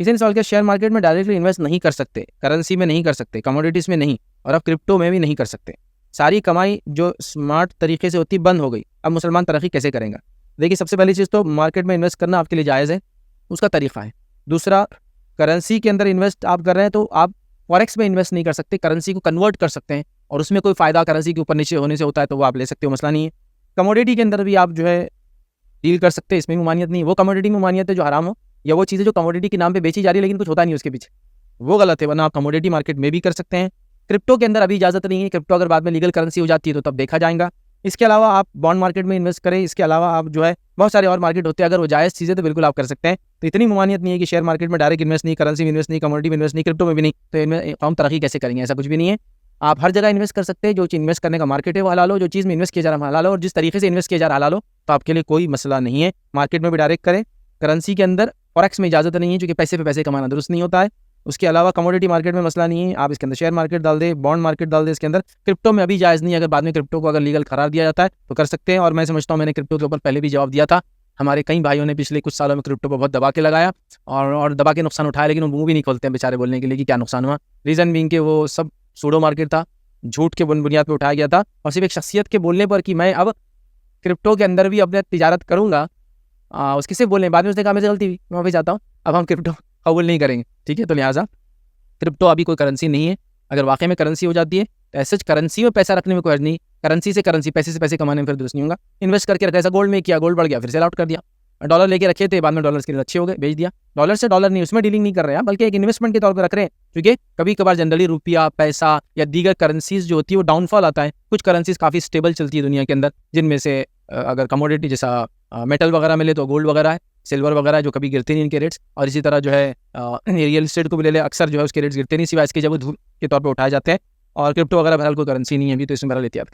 किसी ने सवाल किया शेयर मार्केट में डायरेक्टली इन्वेस्ट नहीं कर सकते, करेंसी में नहीं कर सकते, कमोडिटीज़ में नहीं, और अब क्रिप्टो में भी नहीं कर सकते। सारी कमाई जो स्मार्ट तरीके से होती बंद हो गई, अब मुसलमान तरक्की कैसे करेंगे? देखिए, सबसे पहली चीज़ तो मार्केट में इन्वेस्ट करना आपके लिए जायज़ है, उसका तरीका है। दूसरा, करेंसी के अंदर इन्वेस्ट आप कर रहे हैं तो आप फॉरेक्स में इन्वेस्ट नहीं कर सकते, करेंसी को कन्वर्ट कर सकते हैं और उसमें कोई फ़ायदा करेंसी के ऊपर नीचे होने से होता है तो वो आप ले सकते हो, मसला नहीं है। कमोडिटी के अंदर भी आप जो है डील कर सकते हैं, इसमें ममानियत नहीं। वो कमोडिटी में ममानियत है जो हराम हो, या वो चीज़ें जो कमोडिटी के नाम पे बेची जा रही है लेकिन कुछ होता नहीं उसके पीछे, वो गलत है। वरना आप कमोडिटी मार्केट में भी कर सकते हैं। क्रिप्टो के अंदर अभी इजाज़त नहीं है, क्रिप्टो अगर बाद में लीगल करेंसी हो जाती है तो तब देखा जाएगा। इसके अलावा आप बॉन्ड मार्केट में इन्वेस्ट करें, इसके अलावा आप जो है बहुत सारे और मार्केट होते हैं, अगर वो जायज़ चीज़ें तो बिल्कुल आप कर सकते हैं। तो इतनी ममानियत नहीं है कि शेयर मार्केट में डायरेक्ट इन्वेस्ट नहीं, करेंसी में इन्वेस्ट नहीं, कमोडिटी में इन्वेस्ट नहीं, क्रिप्टो में भी नहीं, तो इनमें हम तरक्की कैसे करेंगे? ऐसा कुछ भी नहीं है। आप हर जगह इन्वेस्ट कर सकते हैं, जो चीज़ इन्वेस्ट करने का मार्केट है वो हलाल हो, जो चीज़ में इन्वेस्ट किया जा रहा है हलाल हो, और जिस तरीके से इन्वेस्ट किया जा रहा है हलाल हो, तो आपके लिए कोई मसला नहीं है। मार्केट में भी डायरेक्ट करें, करेंसी के अंदर फॉरेक्स में इजाज़त नहीं है क्योंकि पैसे पे पैसे कमाना दुरुस्त नहीं होता है। उसके अलावा कमोडिटी मार्केट में मसला नहीं है, आप इसके अंदर शेयर मार्केट डाल दें, बॉन्ड मार्केट डाल दें इसके अंदर। क्रिप्टो में अभी जायज़ नहीं है, अगर बाद में क्रिप्टो को अगर लीगल करार दिया जाता है तो कर सकते हैं। और मैं समझता हूँ मैंने क्रिप्टो के ऊपर पहले भी जवाब दिया था। हमारे कई भाइयों ने पिछले कुछ सालों में क्रिप्टो पर बहुत दबा के लगाया और दबा के नुकसान उठाया, लेकिन वो मुँह भी नहीं खोलते हैं बेचारे बोलने के लिए कि क्या नुकसान हुआ। रीज़न बीइंग के वो सब सूडो मार्केट था, झूठ के बुनियाद पर उठाया गया था, और सिर्फ एक शख्सियत के बोलने पर कि मैं अब क्रिप्टो के अंदर भी अपने तिजारत करूँगा, उसकी सिर्फ बोलने बाद में उसने कहा मेरे से गलती हुई, मैं वापस जाता हूँ, अब हम क्रिप्टो कबूल नहीं करेंगे। ठीक है, तो लिहाजा क्रिप्टो अभी कोई करेंसी नहीं है। अगर वाकई में करेंसी हो जाती है तो ऐसे करेंसी में पैसा रखने में कोई हर्ज नहीं, करेंसी से करेंसी, पैसे से पैसे कमाने में फिर दुरुस्त नहीं होगा। इन्वेस्ट करके रखा, ऐसा गोल्ड में किया, गोल्ड बढ़ गया फिर सेल आउट कर दिया। डॉलर लेके रखे थे, बाद में डॉलर के लिए अच्छे हो गए, बेच दिया। डॉलर से डॉलर नहीं, उसमें डीलिंग नहीं कर रहे हैं, बल्कि एक इन्वेस्टमेंट के तौर पर रख रहे हैं, क्योंकि कभी कभार जनरली रुपया, पैसा या दीगर करेंसीज जो होती है वो डाउनफॉल आता है। कुछ करेंसीज काफ़ी स्टेबल चलती है दुनिया के अंदर, जिनमें से अगर कमोडिटी जैसा मेटल वगैरह मिले तो गोल्ड वगैरह है, सिल्वर वगैरह है, जो कभी गिरते नहीं इनके रेट्स। और इसी तरह जो है रियल एस्टेट को भी ले ले, अक्सर जो है उसके रेट्स गिरते नहीं, सिवाय इसके जब वो धूप के तौर पर उठाए जाते हैं। और क्रिप्टो वगैरह बहरहाल कोई करेंसी नहीं है अभी, तो इसमें बहरहाल एहतियात करें।